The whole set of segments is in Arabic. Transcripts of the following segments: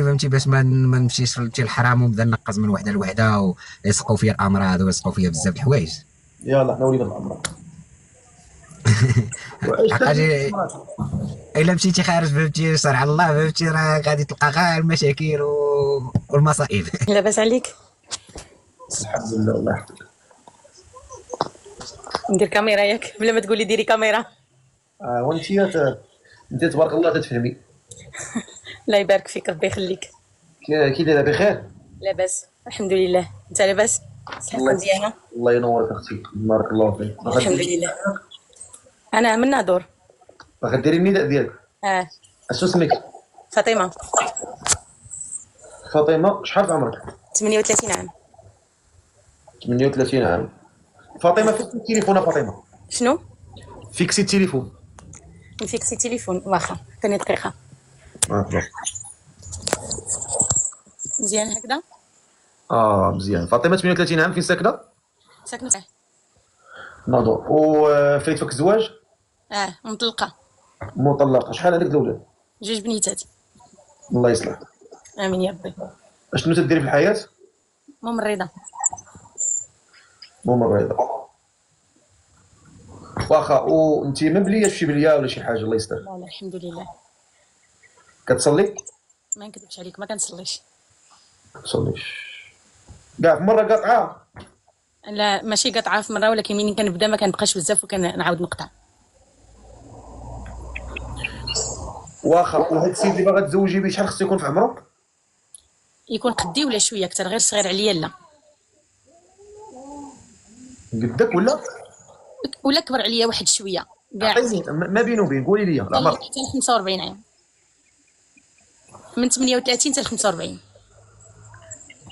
فهمتي باش ما نمشيش فهمتي الحرام ونبدا نقز من وحده لوحده ويسقوا فيا الامراض ويسقوا فيا بزاف د الحوايج. يلا حنا ولينا في الامراض. وعشت في عقاجي الامراض. الا مشيتي خارج فهمتي شرع الله فهمتي راه غادي تلقى غير المشاكل والمصائب. لاباس عليك؟ الحمد لله الله يحفظك. ندير كاميرا ياك بلا ما تقولي ديري كاميرا. وانت انت تبارك الله تتفهمي. الله يبارك فيك ربي يخليك. كي دايره بخير؟ لاباس الحمد لله. انت لاباس؟ صحتك مزيانه؟ الله ينورك اختي بارك الله فيك. الحمد لله. انا من نادور. باغا ديري النداء ديالك. اه شنو سميك؟ فاطمه. فاطمه شحال في عمرك؟ 38 عام. 38 عام. فاطمه فيك التليفون فاطمه؟ شنو؟ فيكسي التليفون. نفيكسي تليفون واخا ثاني دقيقه. بلاص. مزيان هكذا. مزيان. فاطمه 38 عام، فين ساكنه؟ ساكنه فيه. ناظور. وفايت فيك الزواج؟ مطلقه. مطلقه. شحال عندك الاولاد؟ 2 بنيتات. الله يصلح. امين يا ربي. اشنو تديري في الحياه؟ ممرضه. ممرضه. واخا وانت ما بلياش شي بليه ولا شي حاجه الله يستر؟ لا لا الحمد لله. كتصلي؟ ما نكذبش عليك ما كنصليش. تصليش كاع في مره قاطعه؟ لا ماشي قطعه في مره، ولكن منين كنبدا ما كنبقاش بزاف وكنعاود نقطع. واخا. وهاد السيد اللي باغا تزوجي به شحال خصو يكون في عمره؟ يكون قدي ولا شويه اكثر، غير صغير عليا لا. قدك ولا كبر عليا واحد شويه كاع. عطيني ما بينه وبين، قولي لي العمر. حتى 45 عام. من 38 حتى 45.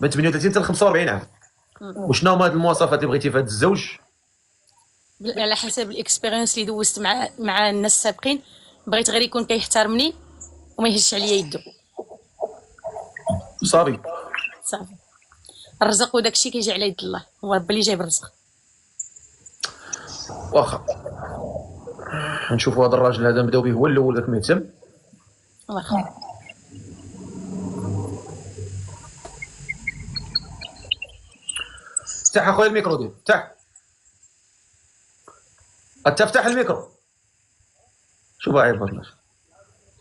من 38 حتى 45 عام. وشنو هما هاد المواصفات اللي بغيتي في هاد الزوج؟ على حسب الاكسبيرينس اللي دوزت مع الناس السابقين، بغيت غير يكون كيحترمني وما يهزش عليا يدو. صافي. صافي. الرزق وداك الشيء كيجي على يد الله، هو ربي اللي جايب الرزق. واخا نشوفوا هذا الراجل هذا نبداو به هو الاول ذاك مهتم. واخا. افتح اخويا الميكرو ديالك، افتح الميكرو. شوف عيب الله.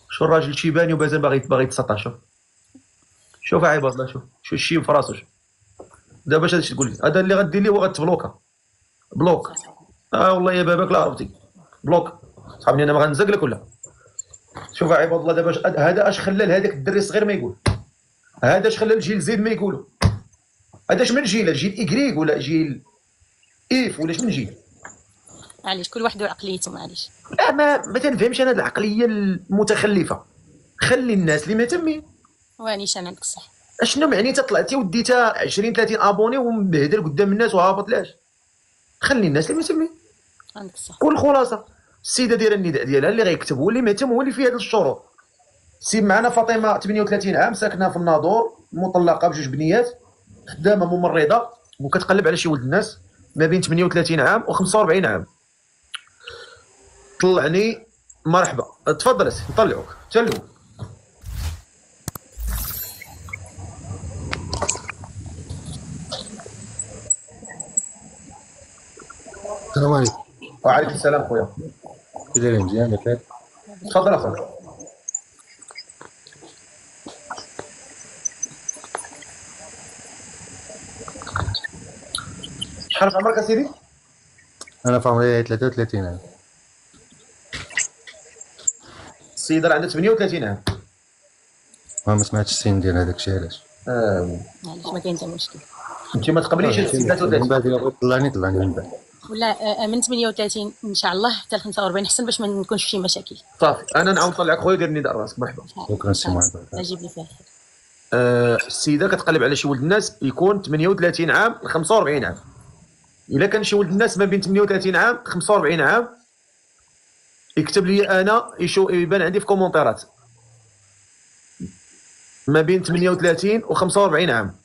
شو الراجل شيباني وبازال باغي يتسطع. شوف عيب الله. شوف الشيب في راسو. دابا اش تقول لي؟ هذا اللي غدير ليه هو غتبلوكا. بلوك. والله يا باباك لا عرفتي. بلوك. صحابني انا ما غنزق لك ولا. شوف عيب الله. دابا هذا اش خلى لهذاك الدري الصغير ما يقول. هذا اش خلى الجيل زيد ما يقولوا. هذا اش من جيل؟ جيل اكريك ولا جيل ايف ولا اش من جيل؟ معليش كل واحد وعقليته معليش. لا ما تنفهمش انا هذه العقليه المتخلفه. خلي الناس اللي مهتمين. وانيش انا عندك الصح. اشنو معني طلعتي وديتها 20 30 ابوني ومبهدل قدام الناس وهابط لاش؟ خلي الناس اللي مهتمين. عندك الصح. والخلاصه السيده دايره النداء ديالها اللي غيكتب هو اللي مهتم هو اللي فيه هذه الشروط. سيب معنا فاطمه 38 عام، ساكنه في الناظور، مطلقه بجوج بنيات، خدامه ممرضه وكتقلب على شي ولد الناس ما بين 38 عام و 45 عام. طلعني مرحبا. تفضل نطلعوك تلو. السلام عليكم. وعليكم السلام خويا. كي دايرين مزيان بخير؟ تفضل اخويا. شحال في عمرك اسيدي؟ انا في عمري 33 عام. السيده اللي عندها 38 عام. ما سمعتش السن ديال هذاك الشيء علاش. معليش ما كاين حتى مشكل. انت ما تقبليش السيدات من بعد الا بغيت طلعني من بعد. ولا من 38 ان شاء الله حتى 45 حسن باش ما نكونش فيه مشاكل. صافي انا نعاود نطلعك خويا دير نداء راسك. مرحبا. شكرا سي محمد. اجيب لي فيها. السيده كتقلب على شي ولد الناس يكون 38 عام ل 45 عام. الا كان شي ولد الناس ما بين 38 عام 45 عام يكتب لي انا يبان عندي في كومونتيرات ما بين 38 و 45 عام.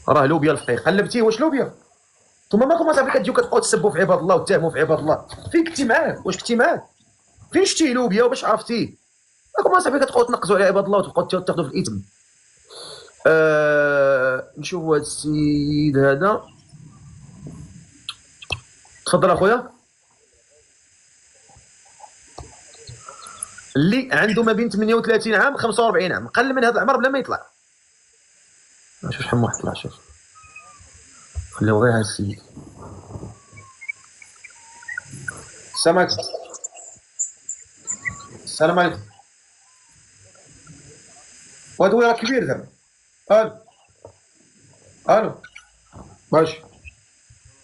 راه لوبيا الفقير. قلبتيه واش لوبيا؟ ثم ماكم صافي كتجيو كتبقاو تسبوا في عباد الله وتهموا في عباد الله. فين كنتي معاه؟ واش كنتي معاه؟ فين شتي لوبيا وباش عرفتيه؟ راكم صاحبي كتبقاو تنقزوا على عباد الله وتبقاو تاخذوا في الاثم. نشوفوا هذا السيد هذا. تفضل اخويا. اللي عنده ما بين 38 عام 45 عام، قل من هذا العمر بلا ما يطلع. شوف شحال من واحد طلع، شوف خليو غير هذا السيد. السلام عليكم. السلام عليكم. وهذا راه كبير زعما. الو الو ماشي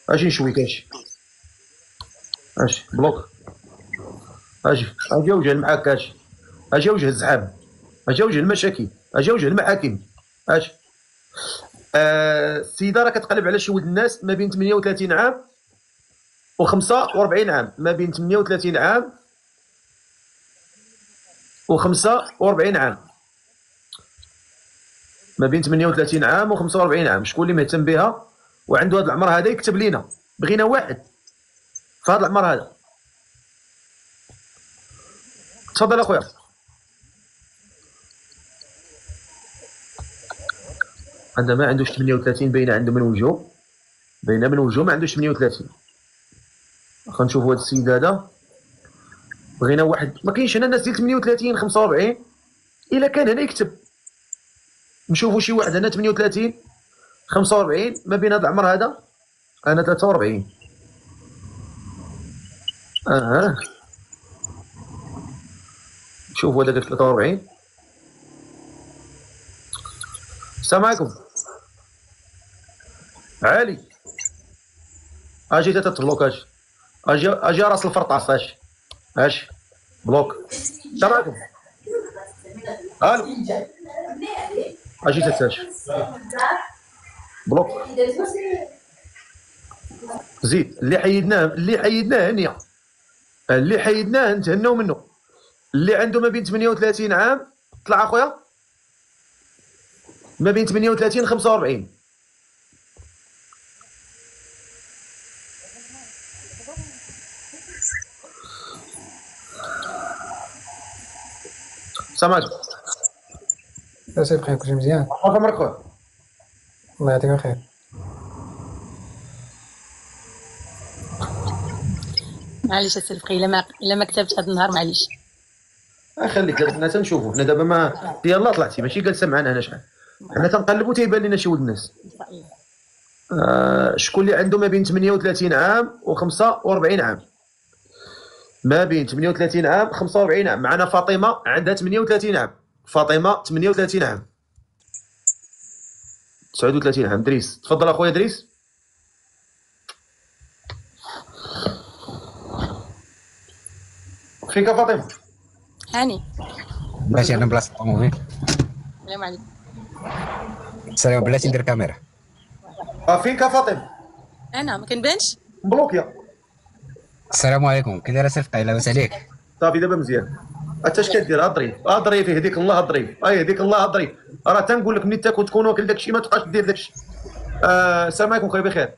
اجي نشويك، اجي بلوك، اجي وجه معاك، اجي وجه الزحام، اجي وجه المشاكل، اجي وجه المحاكم، اجي. السيده راه كتقلب على شي ولد الناس ما بين 38 عام و 45 عام، ما بين 38 عام و 45 عام، ما بين 38 عام و 45 عام. شكون اللي مهتم بها وعنده هذا العمر هذا يكتب لينا، بغينا واحد في هذا العمر هذا. تفضل اخويا. هذا ما عندوش 38، باينه عنده من وجهه، باينه من وجهه ما عندوش 38. غنشوفوا هذا السيد هذا، بغينا واحد. ما كاينش هنا الناس ديال 38 45، الا كان هنا يكتب. نشوفوا شي واحد هنا 38 45 ما بين هذا العمر هذا. انا 43. شوفوا هذا 43. السلام عليكم. علي اجي تتبلوك، اجي راس الفرطاس، اجي بلوك. السلام عليكم. الو اجي تتاش بلوك. زيد اللي حيدناه هنيا، اللي حيدناه نتهناو منه. اللي عنده ما بين 38 عام طلع اخويا، ما بين 38 45. السلام عليكم. لاباس بخير، كلشي مزيان؟ الله يعمرك خويا. الله يعطيك الخير. معليش اسلفقي، الا ما كتبت هذا النهار معليش. خليك دابا حنا تنشوفوا، حنا دابا ما يلاه طلعتي ماشي جالسه معنا هنا شحال، حنا تنقلبوا تيبان لنا شي ولد الناس. شكون اللي عنده ما بين 38 عام و 45 عام؟ ما بين 38 عام 45 عام. معنا فاطمه عندها 38 عام. فاطمه 38 عام. 39 عام. دريس تفضل اخويا دريس. فينك فاطمه؟ هاني بلاتي انا بلاصه الطوموبيل. السلام عليكم. السلام. بلاتي ندير كاميرا. فينك فاطمه؟ انا ما كنبانش. مبلوكيا. السلام عليكم. كي داير صفقه؟ لاباس عليك؟ صافي دابا مزيان. انت اش كدير؟ اضريف يهديك الله، اضريف يهديك الله، اضريف. راه تنقول لك ملي تاكل تكون واكل داكشي ما تبقاش دير داكشي. السلام عليكم خويا بخير.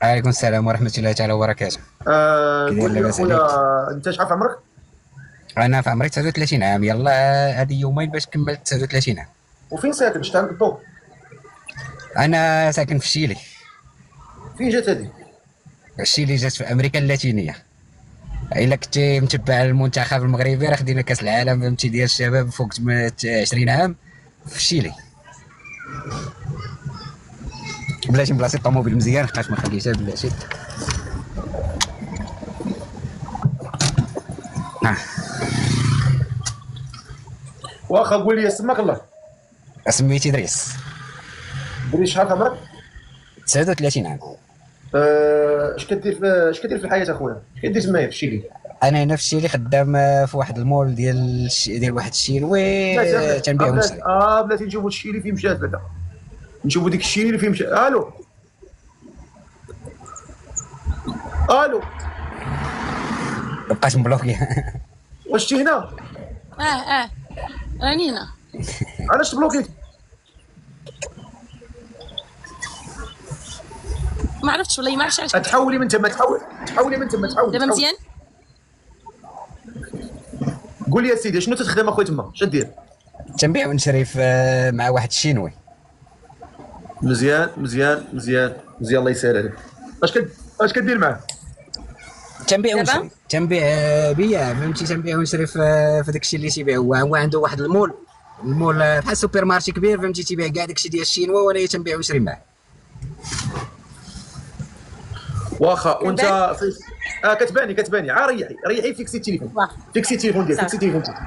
عليكم السلام ورحمه الله تعالى وبركاته. قول لي خويا انت شحال في عمرك؟ انا في عمري 39 عام. يلا هذه يومين باش كملت 39 عام. وفين ساكن؟ شتا عندك الضوء؟ انا ساكن في شيلي. فين جات هذه؟ شيلي جات في امريكا اللاتينيه. الا كنتي متبع المنتخب المغربي راه خدينا كاس العالم فهمتي ديال الشباب فوق 20 عام في شيلي. بلاتي بلاصه الطوموبيل مزيان حقاش ما خليتها بلاتي. واخا قول لي سماك الله. سميتي دريس. دريس شحال في عمرك؟ 39 عام. اش كدير في الحياه اخويا؟ اش كدير تمايا في شيلي؟ انا هنا في شيلي خدام في واحد المول ديال واحد الشينوي تنبيعهم السري. بلاتي نشوفوا الشيلي فين مشات بعدا، نشوفوا ديك الشيلي اللي فين مشات. الو بقات مبلوكي. واش انت هنا؟ راني هنا. علاش تبلوكيت؟ ما عرفتش والله، ما عرفتش علاش. تحولي من تما، تحولي من تما، دابا مزيان. قول لي سيدي شنو تخدم اخويا تما؟ اش دير؟ تنبيع ونشري مع واحد الشينوي. مزيان مزيان مزيان مزيان، الله يسهل عليك. اش كدير معاه؟ تنبيع دابا؟ ونشري، تنبيع بيع، فهمتي، تنبيع ونشري في داك الشيء اللي تيبيع. هو عنده واحد المول بحال سوبر مارشي كبير، فهمتي، تيبيع كاع داك الشيء ديال الشينوا، وانا تنبيع ونشري معاه. واخا وانت كتباني ريحي فيكسي التليفون، واخا. فيكسي التليفون ديالك، فيكسي التليفون ديالك.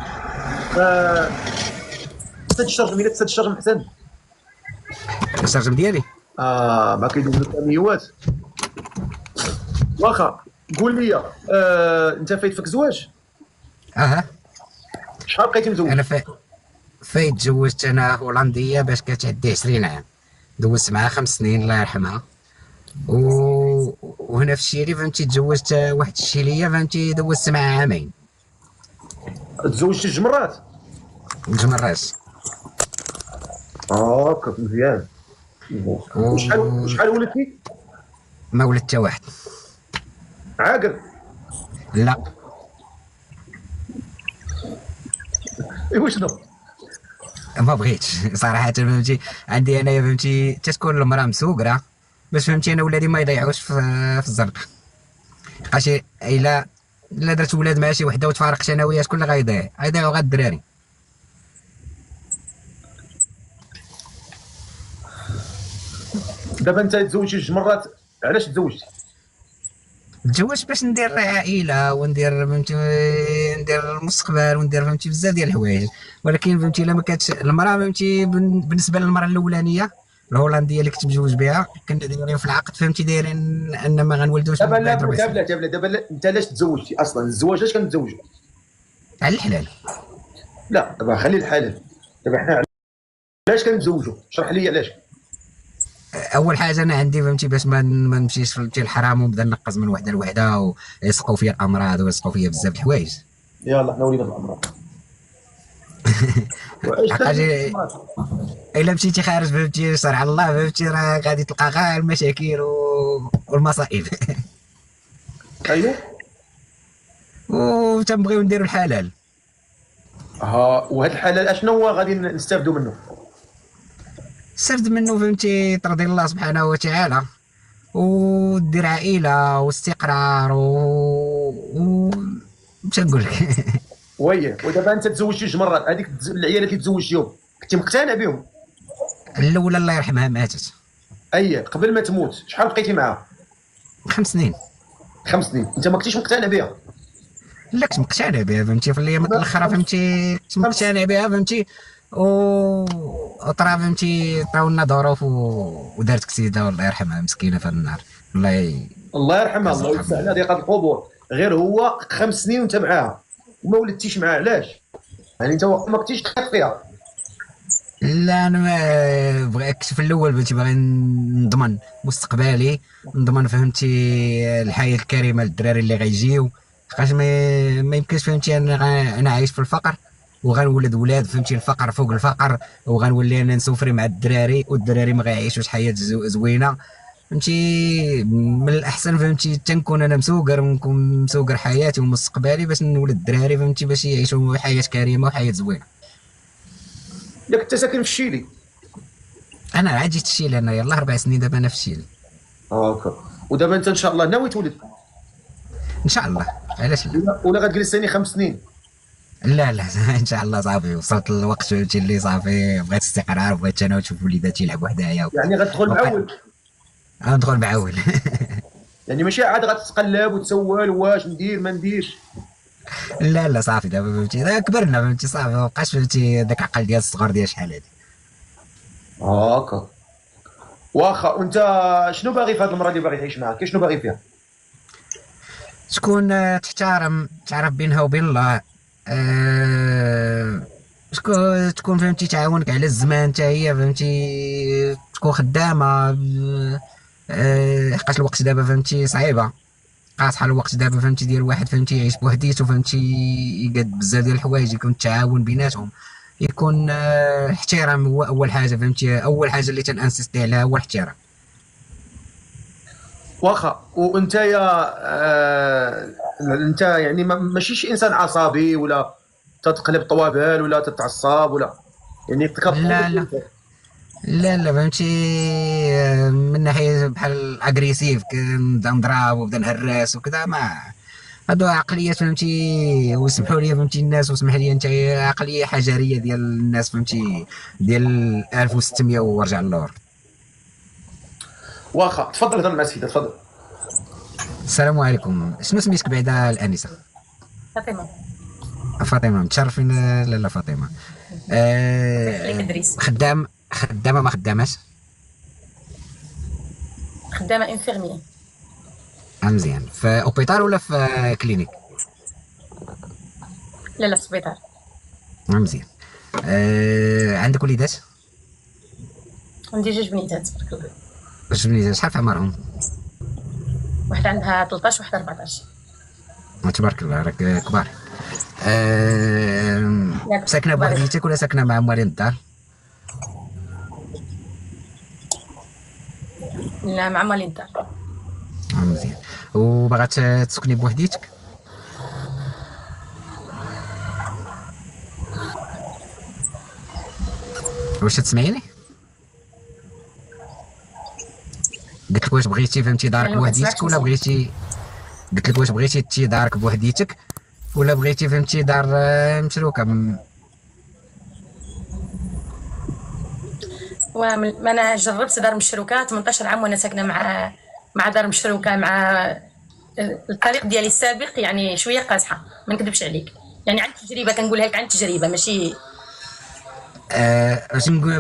تسد الشرج مينات، تسد الشرج محسن. الشرجم ديالي ما كيدوز الكاميوات. واخا قول لي انت فايت فيك زواج؟ شحال بقيتي مزوج؟ انا فايت تزوجت انا هولنديه باش كتعدي 20 عام، دوزت معها 5 سنين الله يرحمها. وهنا في الشيري فهمتي تزوجت واحد الشيليه، فهمتي دوزت معها عامين. تزوجتي جوج مرات؟ جوج مرات. هاكا مزيان. وشحال ولدتي؟ ما ولد حتى واحد. عاقل؟ لا. ايوا شنو؟ ما بغيتش صراحه، فهمتي، عندي انايا فهمتي تتكون المراه مسوقره باش فهمتي انا ولادي ما يضيعوش في الزرق. لقاش الا درت ولاد مع شي وحده وتفارقت انا وياه، شكون اللي غيضيعوا غير الدراري. دابا انت تزوجتي جوج مرات، علاش تزوجتي؟ تزوجت باش ندير عائله وندير فهمتي، ندير المستقبل وندير فهمتي بزاف ديال الحوايج. ولكن فهمتي الا ما كانتش المراه فهمتي، بالنسبه للمراه الاولانيه الهولنديه اللي كنت مزوج بها، كنا دايرين في العقد فهمتي دايرين ان ما غنولدوش. دابا لا انت علاش تزوجتي اصلا؟ الزواج علاش كنتزوجوا؟ على الحلال. لا دابا خلي الحلال، دابا حنا علاش كنتزوجوا؟ شرح لي علاش. اول حاجه انا عندي فهمتي باش ما نمشيش فهمتي الحرام ونبدا نقز من وحده لوحده ويسقوا فيا الامراض ويسقوا فيا بزاف د الحوايج. يلا حنا ولينا في الامراض. الا مشيتي خارج فهمتي شرع الله فهمتي راه غادي تلقى غير المشاكل والمصائب. ايوا وتنبغيو نديروا الحلال. وهذا الحلال اشنو هو غادي نستافدوا منه؟ استفد منه فهمتي ترضي الله سبحانه وتعالى ودير عائله واستقرار مش نقول لك. ودابا انت تزوجتي جوج مرات، هذيك العيالات اللي تزوجتيهم كنتي مقتنع بهم؟ الاولى الله يرحمها ماتت. قبل ما تموت شحال بقيتي معاها؟ 5 سنين. 5 سنين انت ما كنتيش مقتنع بها؟ لا كنت مقتنع بها فهمتي، في الايام الاخرى فهمتي كنت مقتنع بها فهمتي، وطرا فهمتي طراو لنا ظروف ودارت كسيده الله يرحمها مسكينه في النار. الله يرحمها، الله يوسع عليها ضيق القبور. غير هو 5 سنين وانت معاها وما ولدتيش معاها، علاش؟ يعني انت ما كنتيش تحق فيها؟ لا انا ما بغيتش في الاول فهمتي، باغي نضمن مستقبلي، نضمن فهمتي الحياه الكريمه للدراري اللي غيجيو. لقاش ما يمكنش فهمتي انا عايش في الفقر وغنولد ولاد فهمتي الفقر فوق الفقر، وغنولي انا نسوفري مع الدراري والدراري ما غيعيشوش حياه زوينه فهمتي. من الاحسن فهمتي تنكون انا مسوقر ونكون مسوقر حياتي ومستقبلي باش نولد الدراري فهمتي باش يعيشوا حياه كريمه وحياه زوينه. ياك انت ساكن في الشيلي؟ انا عاد جيت الشيلي، انا يلاه 4 سنين دابا انا في الشيلي. هاكا. ودابا انت ان شاء الله ناوي تولد؟ ان شاء الله، علاش لا؟ ولا غتجلس ثاني 5 سنين؟ لا ان شاء الله صافي وصلت للوقت فهمتي اللي صافي بغيت استقرار، بغيت انا ونشوف وليداتي يلعبوا حدايا. يعني غتدخل معول؟ غندخل معول. يعني ماشي عاد غتتقلب وتسول واش ندير ما نديرش؟ لا صافي دابا فهمتي كبرنا فهمتي صافي ما بقاش فهمتي داك العقل ديال الصغر ديال شحال هادي. هاكا. واخا وانت شنو باغي في هاد المراه اللي باغي تعيش معاها؟ شنو باغي فيها؟ تكون تعرف بينها وبين الله، تكون فهمتي تعاونك على الزمان حتى هي فهمتي، تكون خدامه. حقاش الوقت دابا فهمتي صعيبه، قاصحه الوقت دابا فهمتي ديال واحد فهمتي يعيش بوحديته فهمتي، يقاد بزاف ديال الحوايج، يكون التعاون بيناتهم، يكون احترام هو اول حاجه فهمتي، اول حاجه اللي تنانسيستي عليها هو الاحترام. واخا وانت انت يعني ماشي شي انسان عصبي ولا تتقلب طوابال ولا تتعصب ولا يعني لا لا لا فهمتي، من ناحيه بحال اغريسيف كنبدا نضرب وبدا نهرس وكذا، ما هادو عقليات فهمتي. وسمحوا لي فهمتي الناس، وسمح لي انت، عقليه حجريه ديال الناس فهمتي، ديال 1600 ورجع للور. واخا تفضل هضر مع السيده تفضل. السلام عليكم، شنو سميتك بعدا الانسه؟ فاطمه. فاطمه، متشرفين. لاله فاطمه. إدريس. خدامه ما خداماش؟ خدامه انفيرميه. مزيان. في اوبيتال ولا في كلينيك؟ لا لا، في السبيطار. مزيان. عندك وليدات؟ عندي جوج بنيتات تبارك الله. واش وليدات شحال في عمرهم؟ واحده عندها 13 وواحده 14. تبارك الله، راك كبار. ياك ساكنه كبار. بوحديتك ولا ساكنه مع موالين الدار؟ لا، مع مالين الدار. مزيان. وباغا تسكني بوحديتك؟ واش تسمعيني؟ قلت لك واش بغيتي فهمتي دارك لا، ما بوحديتك كنسمعكش ولا مزيان. بغيتي، قلت لك واش بغيتي تي دارك بوحديتك ولا بغيتي فهمتي دار مشروكه ما انا جربت دار مشروكه 18 عام وانا ساكنه مع دار مشروكه، مع الطريق ديالي السابق يعني شويه قاصحه، ما نكذبش عليك. يعني عن تجربه كنقولها لك، عن تجربه ماشي.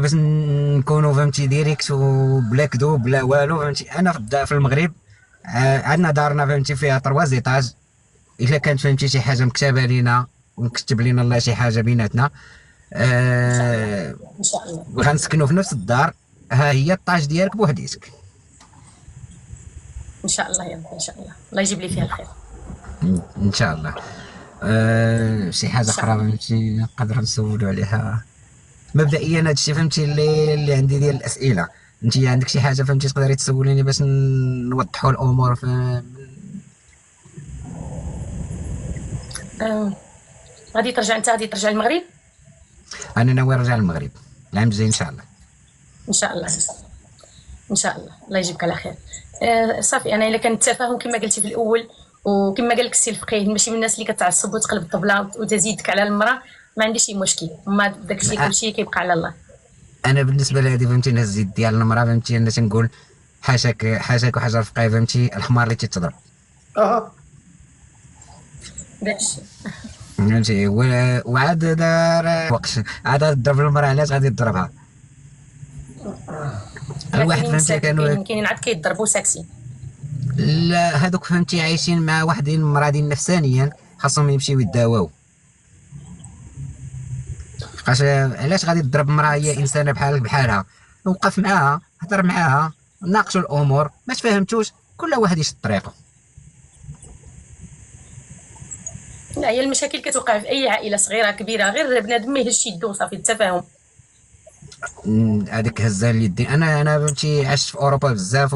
باش نكونوا فهمتي ديريكت وبلا كذوب بلا والو فهمتي. انا في المغرب عندنا دارنا فهمتي فيها 3 زيتاج. الا كانت فهمتي شي حاجه مكتبه لينا ونكتب لينا الله شي حاجه بيناتنا، ان شاء الله. وغنسكنوا في نفس الدار. ها هي الطاج ديالك بوحديتك. ان شاء الله يا رب، ان شاء الله الله يجيب لي فيها الخير. ان شاء الله. شي حاجه اخرى فهمتي نقدر نسولوا عليها مبدئيا؟ هذا الشيء فهمتي اللي عندي ديال الاسئله. انت عندك شي حاجه فهمتي تقدري تسوليني باش نوضحوا الامور غادي ترجع للمغرب؟ انا ناوي نرجع للمغرب العام الجاي ان شاء الله. ان شاء الله ان شاء الله الله يجيبك على خير. صافي، انا الا كان التفاهم كما قلتي في الاول، وكما قال لك السي الفقيه، ماشي من الناس اللي كتعصب وتقلب الطبله وتزيدك على المراه. ما عنديش اي مشكل، ما داك الشيء كلشي كيبقى على الله. انا بالنسبه لهذه فهمتي الناس زيد ديال المراه فهمتي، انا تنقول حاشاك حاشاك وحجر الفقيه فهمتي، الحمار اللي تتضرب. داك الشيء فهمتي. وعاد دار وقت عاد تضرب المراه، علاش غادي تضربها؟ الواحد فهمتي كاينين عاد كيضربوا ساكسين. لا هذوك فهمتي عايشين مع وحدين مرضين نفسانيا، خاصهم يمشيو يداواو. علاش غادي تضرب مراه هي انسانه بحالك بحالها؟ وقف معاها، هضر معاها، ناقشوا الامور. ما تفاهمتوش كل واحد يشد طريقه. لا، هي المشاكل كتوقع في اي عائله صغيره كبيره، غير بنادم ما يهزش يدو صافي التفاهم. هذيك هزه اليدين. انا فهمتي عشت في اوروبا بزاف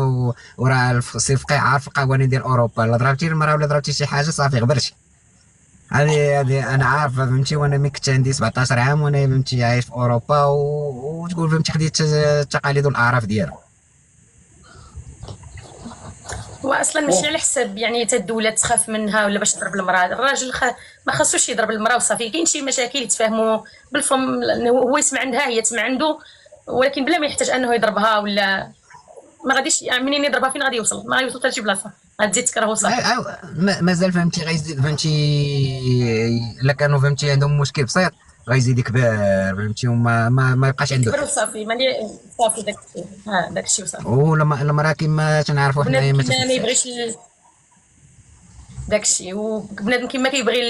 وراه السي فقيه عارف القوانين ديال اوروبا. لا ضربتي المراه ولا ضربتي شي حاجه صافي غبرتي. هذه انا عارفه فهمتي. وانا ملي كنت عندي 17 عام وانا فهمتي عايش في اوروبا وتقول فهمتي خديت التقاليد والاعراف ديالها. واصلا ماشي على حساب يعني حتى الدوله تخاف منها ولا باش تضرب المراه. الراجل ما خاصوش يضرب المراه وصافي. كاين شي مشاكل يتفاهموا بالفم، هو يسمع عندها هي تسمع عنده، ولكن بلا ما يحتاج انه يضربها. ولا ما غاديش يعني منين يضربها فين غادي يوصل؟ ما غادي يوصل حتى لشي بلاصه، غتزيد تكرهو صافي. مازال فهمتي غيزيد فهمتي. الا كانوا فهمتي عندهم مشكل بسيط غيزيد يكبر فهمتي، وما يبقاش عنده كبر وصافي. صافي داك الشيء وصافي. المراه كما تنعرفوا حنايا ما يبغيش داك الشيء، وبنادم كما كيبغي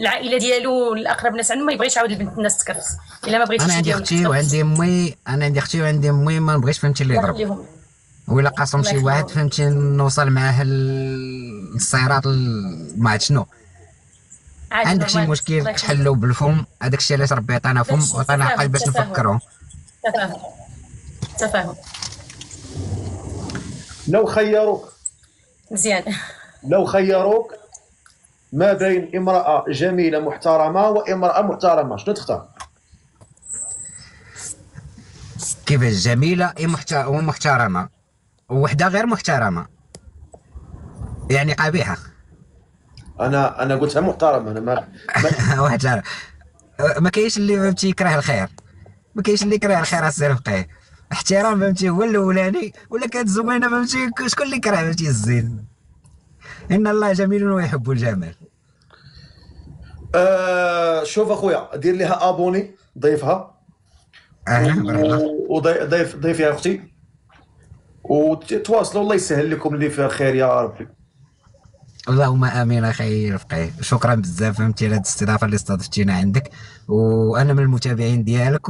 العائله ديالو الاقرب ناس عنده ما يبغيش يعاود البنت الناس تكرس الا ما بغيتيش. انا عندي اختي وعندي امي، ما نبغيش فهمتي اللي يضرب. ولا قاسم شي واحد فهمتي نوصل معاه للصراط ما عرفت شنو. عندك شي مشكل تحلو بالفم، هذاك الشيء علاش ربي عطانا فم وعطانا عقل باش نفكروا. تفاهم. لو خيروك مزيان. لو خيروك ما بين امراه جميله محترمه وامراه محترمه، شنو تختار؟ كيفاش جميله ومحترمه ووحده غير محترمه يعني قبيحه؟ انا قلتها محترمه، انا واحد لا، ما كاينش اللي فهمتي يكره الخير، ما كاينش اللي يكره الخير السير فقيه. احترام فهمتي هو الاولاني، ولا كانت زوينه فهمتي شكون اللي يكره فهمتي الزين؟ ان الله جميل ويحب الجمال. شوف اخويا، دير لها ابوني، ضيفها بارك الله. وضيف يا اختي، وتواصلوا، الله يسهل لكم اللي فيه الخير يا ربي. اللهم امين اخي رفقي، شكرا بزاف فهمتي على هذه الاستضافه اللي استضفتينا عندك، وانا من المتابعين ديالك.